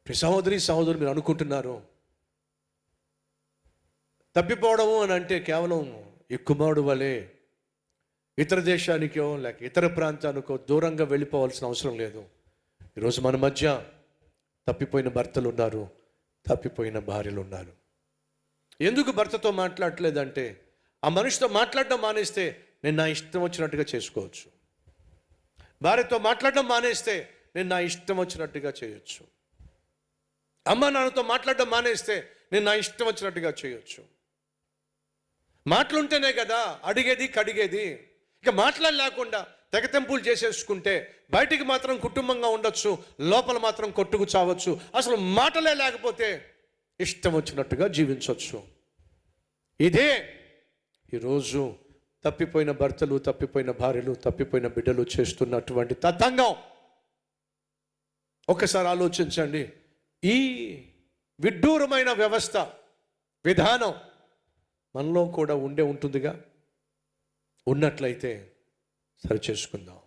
సహోదరి సహోదరు మీరు అనుకుంటున్నారు తప్పిపోవడము అని అంటే కేవలం ఈ కుమారుడు వలె ఇతర దేశానికో లేక ఇతర ప్రాంతానికో దూరంగా వెళ్ళిపోవాల్సిన అవసరం లేదు. ఈరోజు మన మధ్య తప్పిపోయిన భర్తలు ఉన్నారు, తప్పిపోయిన భార్యలు ఉన్నారు. ఎందుకు భర్తతో మాట్లాడలేదంటే ఆ మనిషితో మాట్లాడడం మానేస్తే నేను నా ఇష్టం వచ్చినట్టుగా చేసుకోవచ్చు. భార్యతో మాట్లాడడం మానేస్తే నేను నా ఇష్టం వచ్చినట్టుగా చేయొచ్చు. అమ్మ నాన్నతో మాట్లాడడం మానేస్తే నేను నా ఇష్టం వచ్చినట్టుగా చేయొచ్చు. మాటలుంటేనే కదా అడిగేది కడిగేది. ఇక మాట్లాడలేకుండా తెగతెంపులు చేసేసుకుంటే బయటికి మాత్రం కుటుంబంగా ఉండొచ్చు, లోపల మాత్రం కొట్టుకు చావచ్చు. అసలు మాటలే లేకపోతే ఇష్టం వచ్చినట్టుగా జీవించవచ్చు. ఇదే ఈరోజు తప్పిపోయిన భర్తలు, తప్పిపోయిన భార్యలు, తప్పిపోయిన బిడ్డలు చేస్తున్నటువంటి తతంగం. ఒక్కసారి ఆలోచించండి. ఈ విడ్డూరమైన వ్యవస్థ విధానం మనలో కూడా ఉంటుందిగా. ఉన్నట్లయితే సరి చేసుకుందాం.